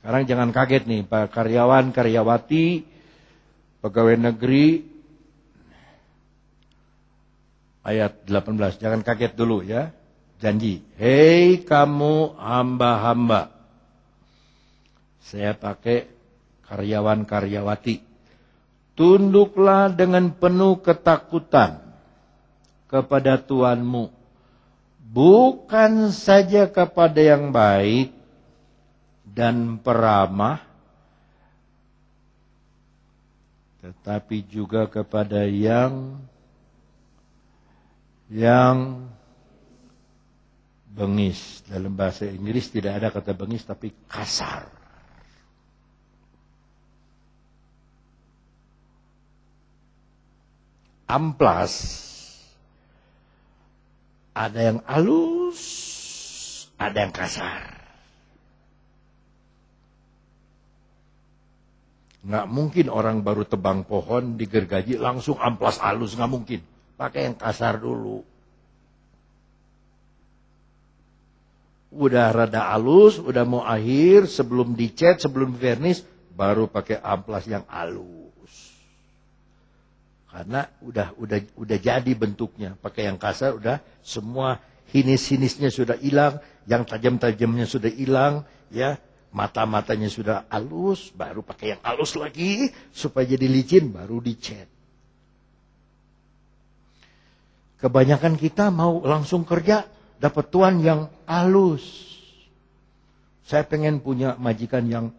Sekarang jangan kaget nih, Pak karyawan, karyawati, pegawai negeri, ayat 18. Jangan kaget dulu ya. Janji. Hei kamu hamba-hamba. Saya pakai karyawan, karyawati. Tunduklah dengan penuh ketakutan kepada Tuanmu. Bukan saja kepada yang baik dan peramah, tetapi juga kepada yang bengis. Dalam bahasa Inggris tidak ada kata bengis, tapi kasar. Amplas. Ada yang halus, ada yang kasar. Nggak mungkin orang baru tebang pohon, digergaji, langsung amplas halus. Nggak mungkin. Pakai yang kasar dulu. Udah rada halus, udah mau akhir, sebelum dicat, sebelum vernis, baru pakai amplas yang halus. Karena udah jadi bentuknya. Pakai yang kasar, udah semua hinis-hinisnya sudah hilang, yang tajam-tajamnya sudah hilang, ya. Mata-matanya sudah halus, baru pakai yang halus lagi, supaya jadi licin, baru dicat. Kebanyakan kita mau langsung kerja, dapat tuan yang halus. Saya pengen punya majikan yang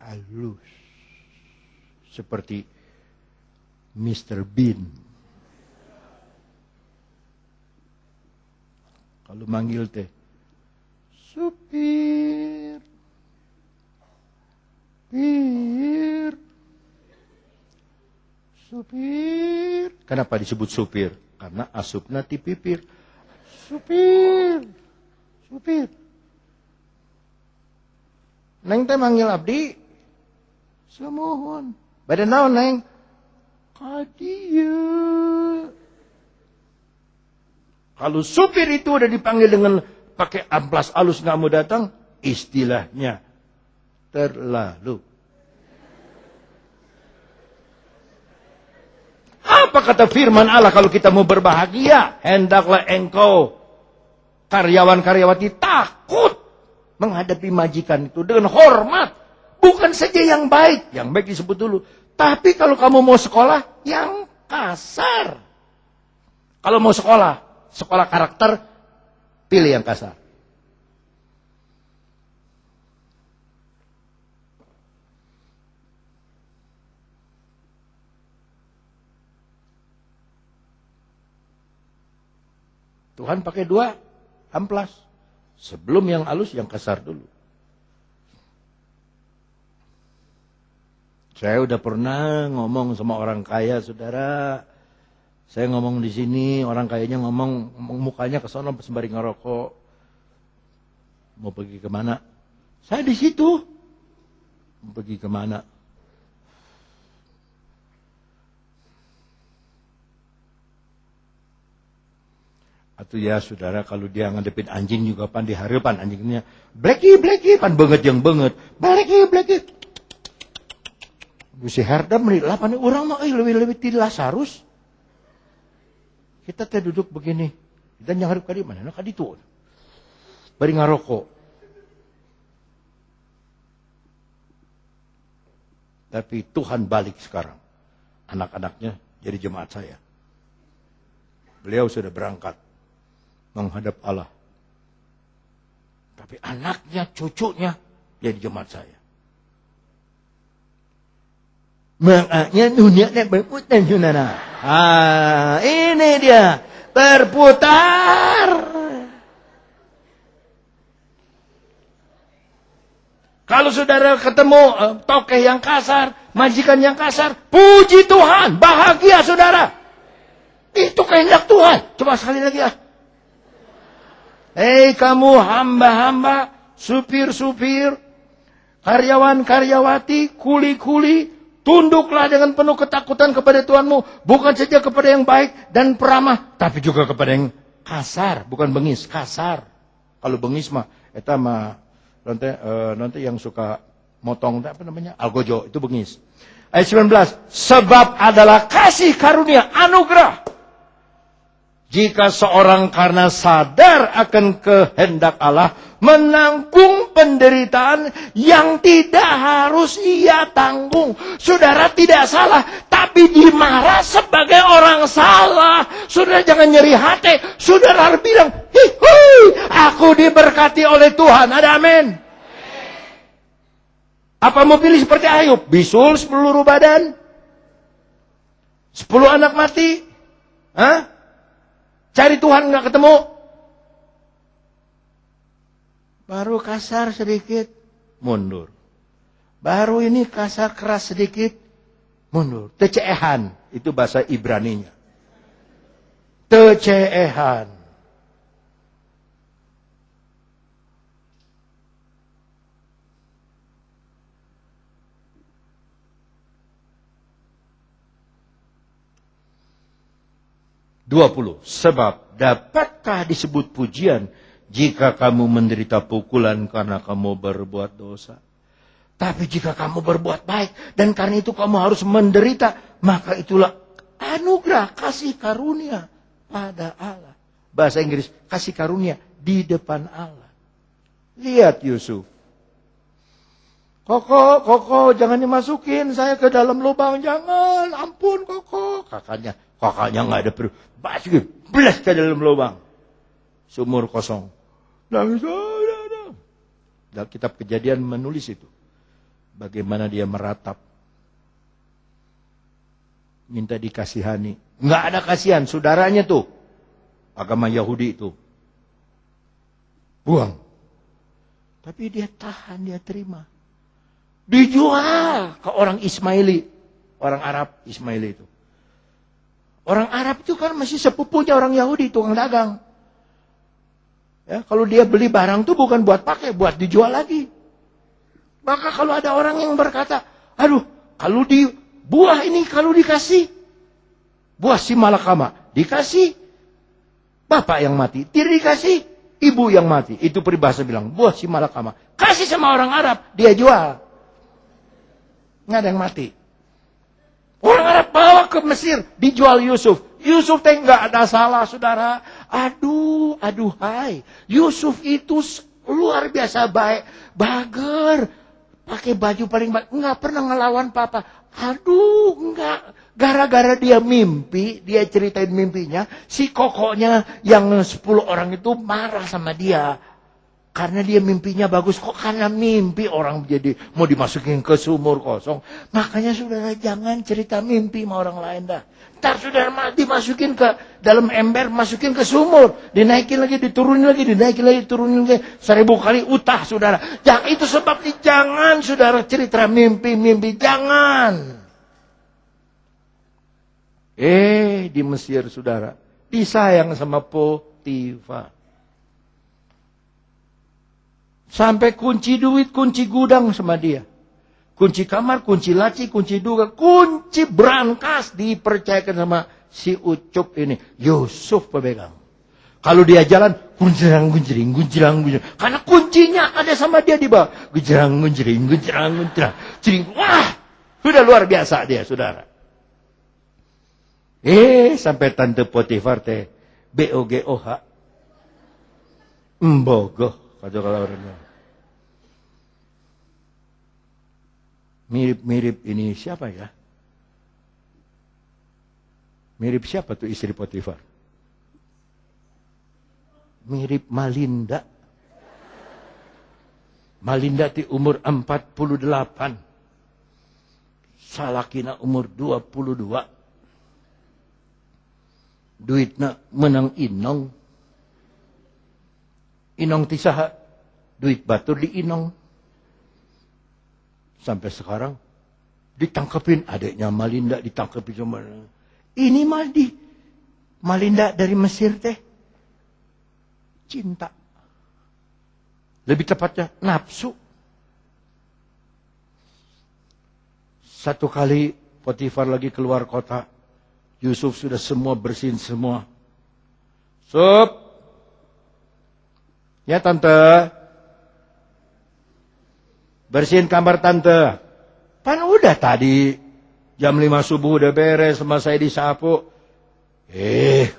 halus. Seperti Mr. Bean. Kalau manggil teh, supir, supir. Kenapa disebut supir? Karena asupna ti pipir. Supir. Neng teh manggil abdi, semohon. Bade naon neng? Kadia. Kalau supir itu udah dipanggil dengan pakai amplas halus nggak mau datang, istilahnya terlalu. Apa kata firman Allah kalau kita mau berbahagia? Hendaklah engkau karyawan-karyawati takut menghadapi majikan itu dengan hormat. Bukan saja yang baik. Yang baik disebut dulu. Tapi kalau kamu mau sekolah, yang kasar. Kalau mau sekolah karakter, pilih yang kasar. Tuhan pakai 2 amplas. Sebelum yang halus, yang kasar dulu. Saya udah pernah ngomong sama orang kaya, saudara. Saya ngomong di sini, orang kayanya ngomong mukanya ke sono sembari ngerokok. Mau pergi kemana? Saya di situ. Mau pergi kemana? Atau ya saudara, kalau dia ngadepin anjing juga pan dihareupan anjingnya. Blackie, pan banget yang banget. Blackie. Si Herda menilah pan orang mah lebih ti Lazarus. Kita teh duduk begini. Kita nyaharep ka di mana? Ka ditu. Bari ngarokok. Tapi Tuhan balik sekarang. Anak-anaknya jadi jemaat saya. Beliau sudah berangkat menghadap Allah. Tapi anaknya, cucunya jadi jemaat saya. Makanya dunianya berputar junana. Ini dia berputar. Kalau saudara ketemu tokeh yang kasar, majikan yang kasar, puji Tuhan, bahagia saudara. Itu kehendak Tuhan. Coba sekali lagi ya. Hei kamu hamba-hamba, supir-supir, karyawan-karyawati, kuli-kuli, tunduklah dengan penuh ketakutan kepada Tuhanmu. Bukan saja kepada yang baik dan peramah, tapi juga kepada yang kasar. Bukan bengis, kasar. Kalau bengis mah, eta mah Nanti yang suka motong apa namanya? Algojo itu bengis. Ayat 19, sebab adalah kasih karunia anugerah. Jika seorang karena sadar akan kehendak Allah menanggung penderitaan yang tidak harus ia tanggung. Saudara tidak salah, tapi dimarah sebagai orang salah. Saudara jangan nyeri hati. Saudara harus bilang, hihi, aku diberkati oleh Tuhan. Ada amin. Apa mau pilih seperti Ayub? Bisul seluruh badan? 10 anak mati? Hah? Cari Tuhan nggak ketemu? Baru kasar sedikit, mundur. Baru ini kasar keras sedikit, mundur. Teceehan, itu bahasa Ibraninya. Teceehan. Sebab dapatkah disebut pujian jika kamu menderita pukulan karena kamu berbuat dosa? Tapi jika kamu berbuat baik dan karena itu kamu harus menderita, maka itulah anugerah kasih karunia pada Allah. Bahasa Inggris, kasih karunia di depan Allah. Lihat Yusuf. Koko, jangan dimasukin saya ke dalam lubang, jangan, ampun Koko. Kakaknya nggak ada perlu. Masukin, belas ke dalam lubang. Sumur kosong. Nangis, dalam kitab Kejadian menulis itu. Bagaimana dia meratap. Minta dikasihani. Nggak ada kasihan, saudaranya tuh. Agama Yahudi itu. Buang. Tapi dia tahan, dia terima. Dijual ke orang Ismaili. Orang Arab Ismaili itu. Orang Arab itu kan masih sepupunya orang Yahudi, tukang dagang. Ya, kalau dia beli barang itu bukan buat pakai, buat dijual lagi. Maka kalau ada orang yang berkata, aduh, kalau di buah ini kalau dikasih, buah si malakama, dikasih bapak yang mati, tidak dikasih ibu yang mati. Itu peribahasa bilang, buah si malakama. Kasih sama orang Arab, dia jual. Nggak ada yang mati. Orang Arab bawa ke Mesir, dijual Yusuf. Yusuf teh nggak ada salah, saudara. Aduhai. Yusuf itu luar biasa baik, bager, pakai baju paling baik, nggak pernah ngelawan papa. Nggak. Gara-gara dia mimpi, dia ceritain mimpinya, si kokonya yang 10 orang itu marah sama dia. Karena dia mimpinya bagus. Kok karena mimpi orang jadi mau dimasukin ke sumur kosong. Makanya saudara jangan cerita mimpi sama orang lain dah. Ntar saudara dimasukin ke dalam ember, masukin ke sumur. Dinaikin lagi, diturunin lagi, dinaikin lagi, diturunin lagi. 1000 kali utah saudara. Itu sebabnya jangan saudara cerita mimpi-mimpi. Jangan. Di Mesir saudara. Disayang sama Potifar. Sampai kunci duit, kunci gudang sama dia. Kunci kamar, kunci laci, kunci duga, kunci brankas dipercayakan sama si Ucup ini. Yusuf pemegang. Kalau dia jalan, gunjerang. Karena kuncinya ada sama dia di bawah. Gunjerang. Wah, sudah luar biasa dia, saudara. Sampai tante Potifar teh, BOGOH. Mbogoh. Kalau mirip ini siapa ya? Mirip siapa tuh istri Potifar? Mirip Malinda. Malinda di umur 48. Salakina umur 22. Duitna menang Inong. Inong tisaha, duit batur di Inong. Sampai sekarang ditangkepin adiknya Malinda, ditangkepin sama. Ini Malinda dari Mesir teh cinta. Lebih tepatnya nafsu. Satu kali Potifar lagi keluar kota, Yusuf sudah semua bersihin semua. Ya tante, Bersihin kamar tante. Pan udah tadi. Jam 5 subuh udah beres, sama saya disapu.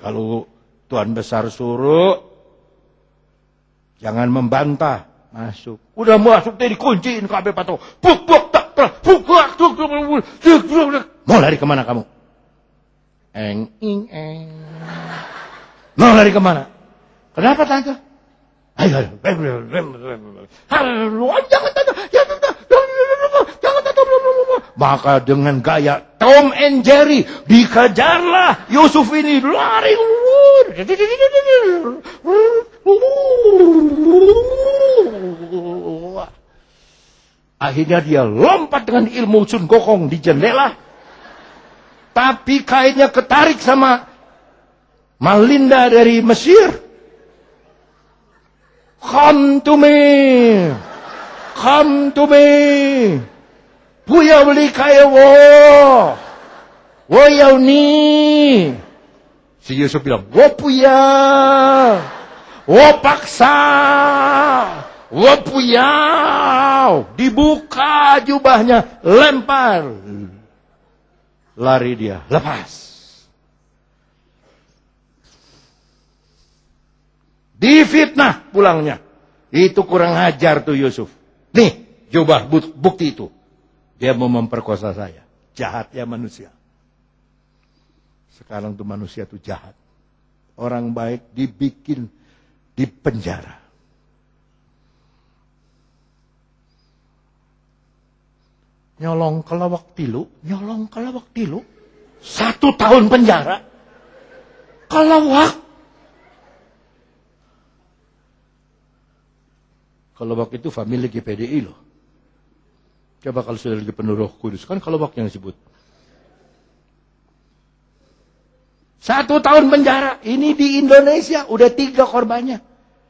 Kalau Tuhan besar suruh, jangan membantah. Masuk. Udah masuk tadi dikunciin kabeh patung. Mau lari kemana kamu? Eng. Mau lari kemana? Kenapa tante? Ayo. Jangan tante. Maka dengan gaya Tom and Jerry dikejarlah Yusuf ini lari. Akhirnya dia lompat dengan ilmu Sun Gokong di jendela. Tapi kainnya ketarik sama Malinda dari Mesir. Come to me. Puya beli kaya wo yau ni. Si Yusuf bilang, wo puya, wo paksa, wo puya. Dibuka jubahnya, lempar. Lari dia, lepas. Difitnah pulangnya. Itu kurang ajar tuh Yusuf. Nih, jubah bukti itu. Dia mau memperkosa saya. Jahat ya manusia. Sekarang tuh manusia tuh jahat. Orang baik dibikin di penjara. Nyolong kelawak tilu. 1 tahun penjara. Kelawak. Kelawak itu famili GPDI loh. Coba kalau sudah lagi penuh Roh Kudus. Kan kelawak yang disebut. 1 tahun penjara. Ini di Indonesia. Udah 3 korbannya.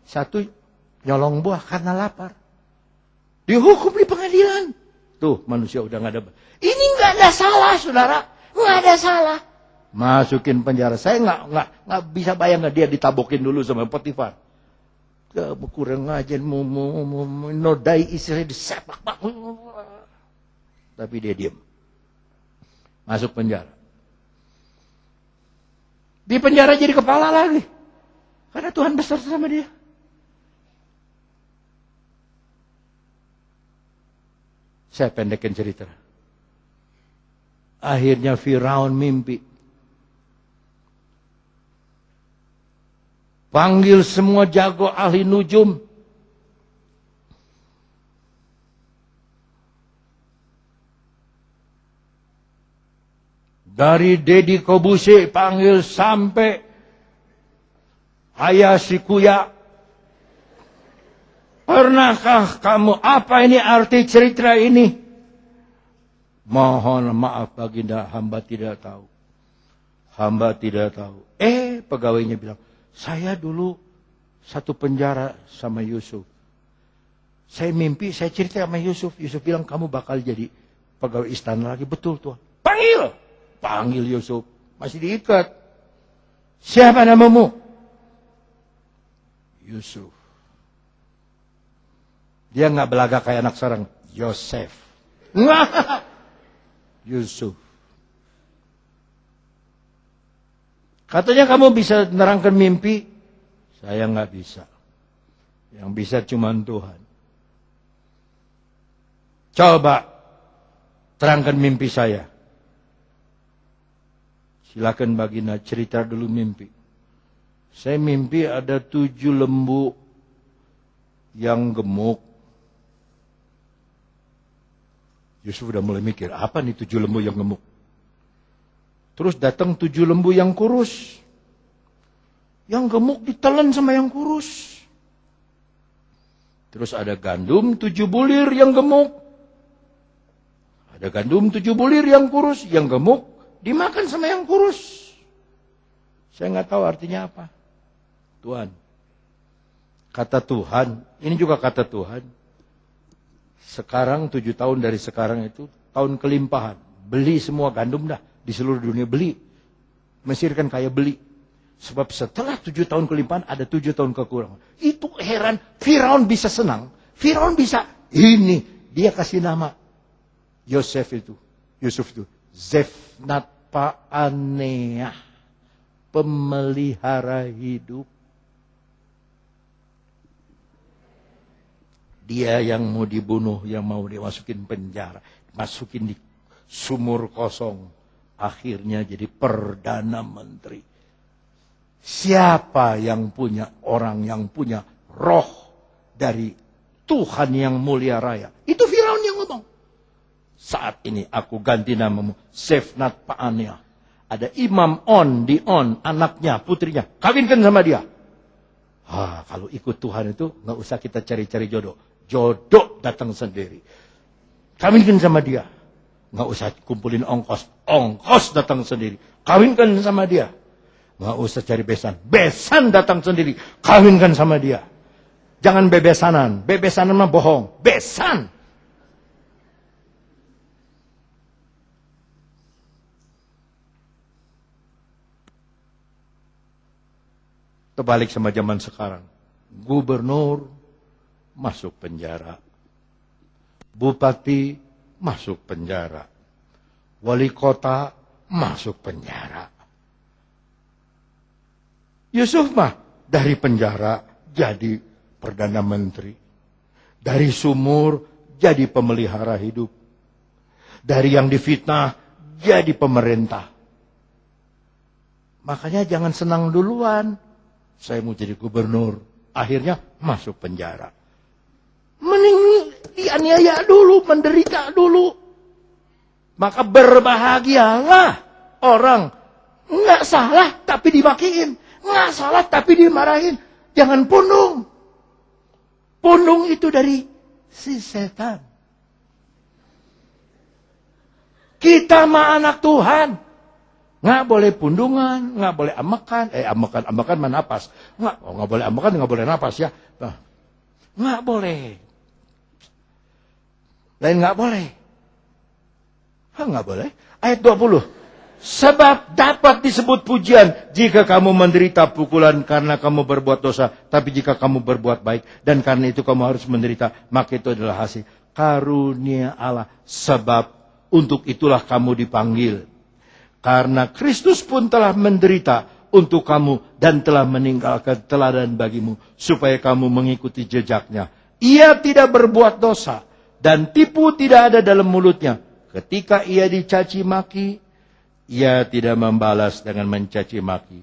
1 nyolong buah karena lapar. Dihukum di pengadilan. Tuh manusia udah gak ada. Ini gak ada salah saudara. Gak ada salah. Masukin penjara. Saya gak bisa bayang dia ditabokin dulu sama Potifar. Kamu kurang ngajar. Nodai istri disepak. Tapi dia diam. Masuk penjara. Di penjara jadi kepala lagi. Karena Tuhan besar sama dia. Saya pendekin cerita. Akhirnya Firaun mimpi. Panggil semua jago ahli nujum. Dari Deddy Kobuse panggil sampai Ayah Sikuya. Pernahkah kamu, apa ini arti cerita ini? Mohon maaf baginda, hamba tidak tahu. Hamba tidak tahu. Pegawainya bilang, saya dulu 1 penjara sama Yusuf. Saya mimpi, saya cerita sama Yusuf. Yusuf bilang, kamu bakal jadi pegawai istana lagi. Betul Tuhan. Panggil Yusuf. Masih diikat. Siapa namamu? Yusuf. Dia gak belaga kayak anak sarang. Yosef. Yusuf. Katanya kamu bisa nerangkan mimpi. Saya gak bisa. Yang bisa cuma Tuhan. Coba terangkan mimpi saya. Silakan baginda cerita dulu mimpi. Saya mimpi ada 7 lembu yang gemuk. Yusuf udah mulai mikir, apa nih 7 lembu yang gemuk? Terus datang 7 lembu yang kurus. Yang gemuk ditelan sama yang kurus. Terus ada gandum 7 bulir yang gemuk. Ada gandum 7 bulir yang kurus, yang gemuk. Dimakan sama yang kurus. Saya nggak tahu artinya apa. Tuhan. Kata Tuhan. Ini juga kata Tuhan. Sekarang 7 tahun dari sekarang itu. Tahun kelimpahan. Beli semua gandum dah. Di seluruh dunia beli. Mesir kan kaya beli. Sebab setelah 7 tahun kelimpahan. Ada 7 tahun kekurangan. Itu heran. Firaun bisa senang. Firaun bisa. Ini Dia kasih nama Yusuf itu, Zefnat Paaneah, pemelihara hidup. Dia yang mau dibunuh, yang mau dimasukin penjara, masukin di sumur kosong, akhirnya jadi Perdana Menteri. Siapa yang punya orang yang punya roh dari Tuhan yang mulia raya? Itu Firaun yang ngomong. Saat ini aku ganti namamu Zefnat Paaneah. Ada Imam On, anaknya, putrinya, kawinkan sama dia. Kalau ikut Tuhan itu nggak usah kita cari-cari jodoh. Jodoh datang sendiri. Kawinkan sama dia. Nggak usah kumpulin ongkos datang sendiri. Kawinkan sama dia. Nggak usah cari besan datang sendiri. Kawinkan sama dia. Jangan bebesanan mah bohong. Besan. Terbalik sama zaman sekarang. Gubernur masuk penjara. Bupati masuk penjara. Wali kota masuk penjara. Yusuf mah dari penjara jadi Perdana Menteri. Dari sumur jadi pemelihara hidup. Dari yang difitnah jadi pemerintah. Makanya jangan senang duluan. Saya mau jadi gubernur. Akhirnya masuk penjara. Mending dianiaya dulu, menderita dulu. Maka berbahagialah orang. Nggak salah tapi dimakiin. Nggak salah tapi dimarahin. Jangan pundung. Pundung itu dari si setan. Kita mah anak Tuhan. Nggak boleh pundungan, nggak boleh amekan. Amekan mah napas. Nggak boleh amekan, nggak boleh napas ya. Nah, nggak boleh. Lain nggak boleh. Nggak boleh. Ayat 20. Sebab dapat disebut pujian jika kamu menderita pukulan karena kamu berbuat dosa. Tapi jika kamu berbuat baik dan karena itu kamu harus menderita, maka itu adalah hasil karunia Allah. Sebab untuk itulah kamu dipanggil. Karena Kristus pun telah menderita untuk kamu dan telah meninggalkan teladan bagimu supaya kamu mengikuti jejaknya. Ia tidak berbuat dosa dan tipu tidak ada dalam mulutnya. Ketika ia dicaci maki, ia tidak membalas dengan mencaci maki.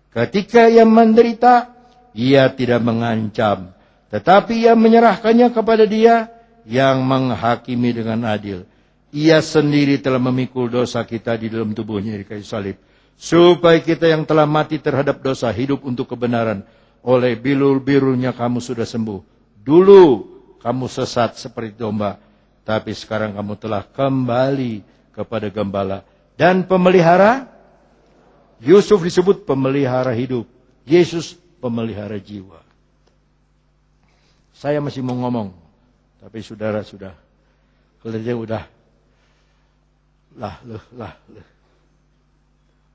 Ketika ia menderita, ia tidak mengancam, tetapi ia menyerahkannya kepada Dia yang menghakimi dengan adil. Ia sendiri telah memikul dosa kita di dalam tubuhnya di kayu salib, supaya kita yang telah mati terhadap dosa hidup untuk kebenaran. Oleh bilur-bilurnya kamu sudah sembuh. Dulu kamu sesat seperti domba, tapi sekarang kamu telah kembali kepada gembala dan pemelihara. Yusuf disebut pemelihara hidup, Yesus pemelihara jiwa. Saya masih mau ngomong, tapi saudara sudah kerja udah lah.